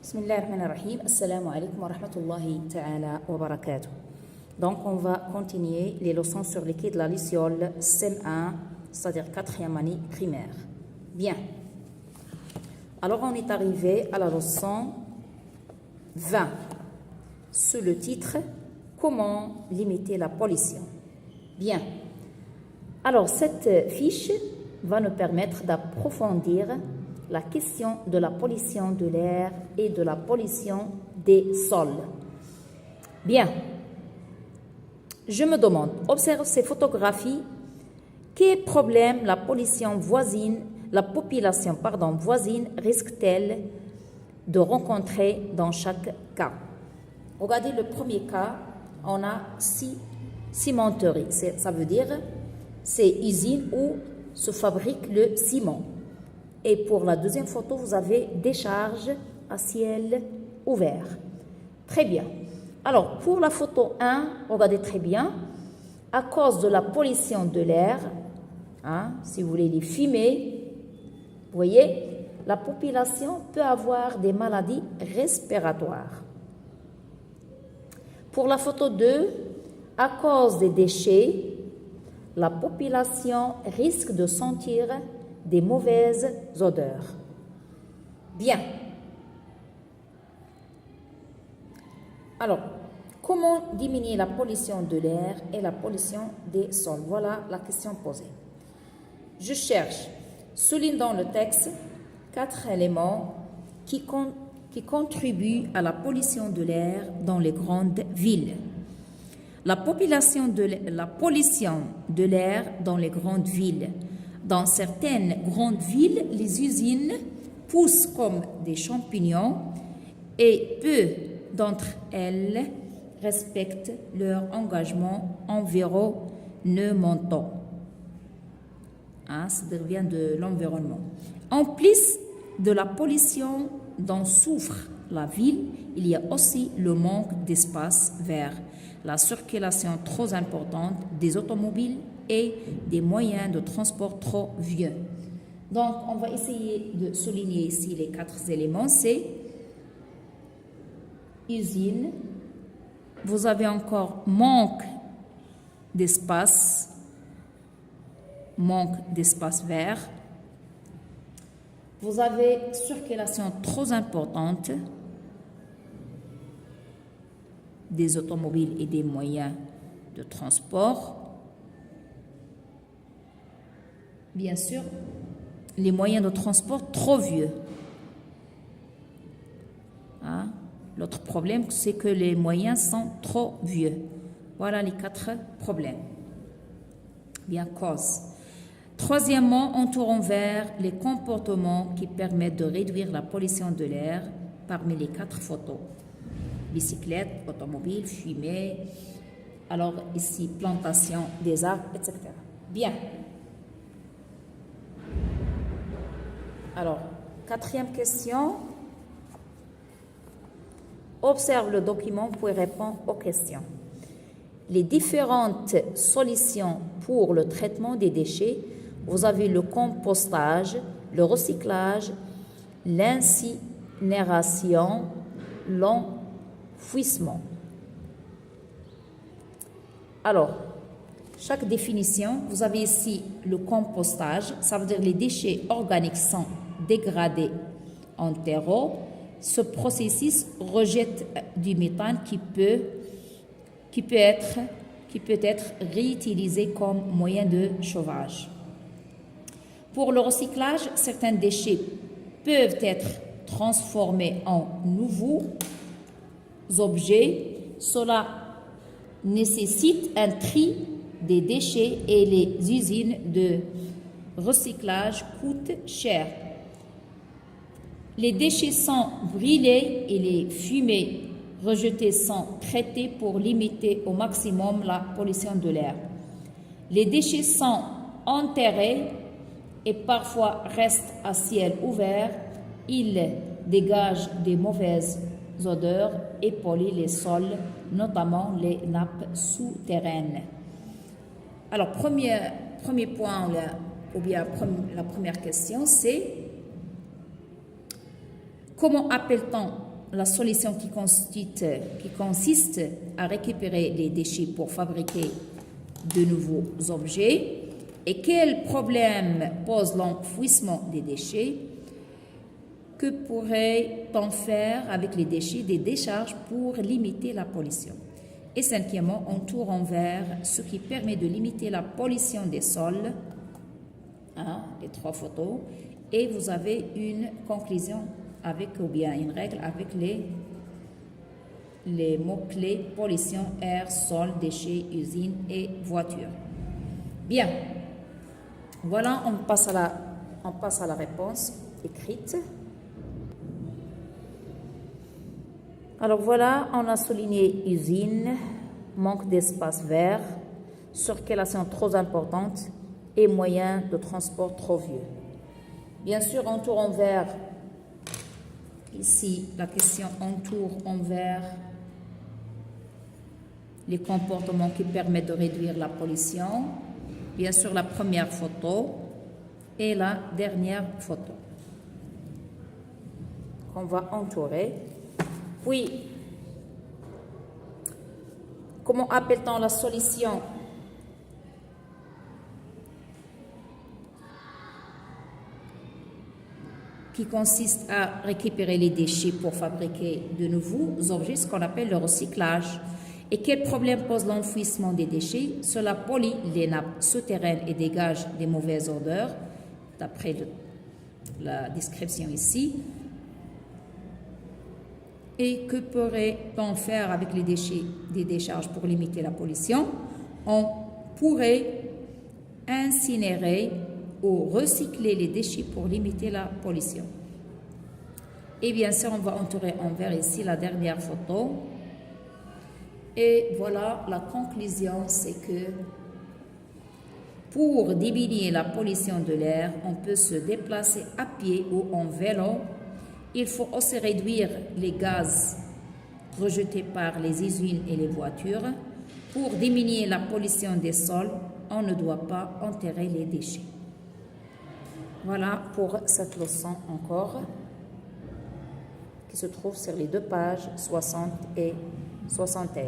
Bismillahirrahmanirrahim. Assalamu alaikum wa rahmatullahi ta'ala wa barakatuh. Donc, on va continuer les leçons sur les quais de la Luciole CM1, c'est-à-dire 4e année primaire. Bien. Alors, on est arrivé à la leçon 20, sous le titre « Comment limiter la pollution ?» Bien. Alors, cette fiche va nous permettre d'approfondir la question de la pollution de l'air et de la pollution des sols. Bien. Je me demande, observe ces photographies, quels problèmes la population voisine risque-t-elle de rencontrer dans chaque cas? Regardez le premier cas, on a cimenterie. Ça veut dire c'est usine où se fabrique le ciment. Et pour la deuxième photo, vous avez décharge à ciel ouvert. Très bien. Alors, pour la photo 1, regardez très bien, à cause de la pollution de l'air, si vous voulez les fumées, vous voyez, la population peut avoir des maladies respiratoires. Pour la photo 2, à cause des déchets, la population risque de sentir des mauvaises odeurs. Bien. Alors, comment diminuer la pollution de l'air et la pollution des sols? Voilà la question posée. Je cherche, souligne dans le texte 4 éléments qui contribuent à la pollution de l'air dans les grandes villes. La pollution de l'air dans les grandes villes. Dans certaines grandes villes, les usines poussent comme des champignons et peu d'entre elles respectent leur engagement environnemental. Ça vient de l'environnement. En plus de la pollution dont souffre la ville, il y a aussi le manque d'espace vert, la circulation trop importante des automobiles et des moyens de transport trop vieux. Donc, on va essayer de souligner ici les 4 éléments. C'est usine. Vous avez encore manque d'espace vert. Vous avez circulation trop importante des automobiles et des moyens de transport. Bien sûr, les moyens de transport trop vieux. L'autre problème, c'est que les moyens sont trop vieux. Voilà les 4 problèmes. Bien, cause. Troisièmement, entourons vers les comportements qui permettent de réduire la pollution de l'air parmi les 4 photos. Bicyclette, automobile, fumée, alors ici, plantation des arbres, etc. Bien. Alors, 4e question. Observe le document pour répondre aux questions. Les différentes solutions pour le traitement des déchets, vous avez le compostage, le recyclage, l'incinération, l'enfouissement. Alors, chaque définition, vous avez ici le compostage, ça veut dire les déchets organiques sont dégradés en terreau. Ce processus rejette du méthane qui peut être réutilisé comme moyen de chauffage. Pour le recyclage, certains déchets peuvent être transformés en nouveaux objets. Cela nécessite un tri des déchets et les usines de recyclage coûtent cher. Les déchets sont brûlés et les fumées rejetées sont traitées pour limiter au maximum la pollution de l'air. Les déchets sont enterrés et parfois restent à ciel ouvert. Ils dégagent des mauvaises odeurs et polluent les sols, notamment les nappes souterraines. Alors, premier point, la première question, c'est comment appelle-t-on la solution qui consiste à récupérer les déchets pour fabriquer de nouveaux objets. Et quel problème pose l'enfouissement des déchets? Que pourrait-on faire avec les déchets des décharges pour limiter la pollution? Et cinquièmement, on tourne vers ce qui permet de limiter la pollution des sols. Les 3 photos. Et vous avez une conclusion avec, ou bien une règle avec les mots-clés pollution, air, sol, déchets, usine et voiture. Bien. Voilà, on passe à la réponse écrite. Alors voilà, on a souligné usine, manque d'espace vert, circulation trop importante et moyens de transport trop vieux. Bien sûr, on tourne vers, ici, la question, on tourne vers les comportements qui permettent de réduire la pollution. Bien sûr, la première photo et la dernière photo qu'on va entourer. Puis, comment appelle-t-on la solution qui consiste à récupérer les déchets pour fabriquer de nouveaux objets, ce qu'on appelle le recyclage? Et quel problème pose l'enfouissement des déchets? Cela pollue les nappes souterraines et dégage des mauvaises odeurs, d'après la description ici. Et que pourrait-on faire avec les déchets des décharges pour limiter la pollution? On pourrait incinérer ou recycler les déchets pour limiter la pollution. Et bien sûr, on va entourer en vert ici la dernière photo. Et voilà, la conclusion, c'est que pour diminuer la pollution de l'air, on peut se déplacer à pied ou en vélo. Il faut aussi réduire les gaz rejetés par les usines et les voitures. Pour diminuer la pollution des sols, on ne doit pas enterrer les déchets. Voilà pour cette leçon encore, qui se trouve sur les 2 pages 60 et 61.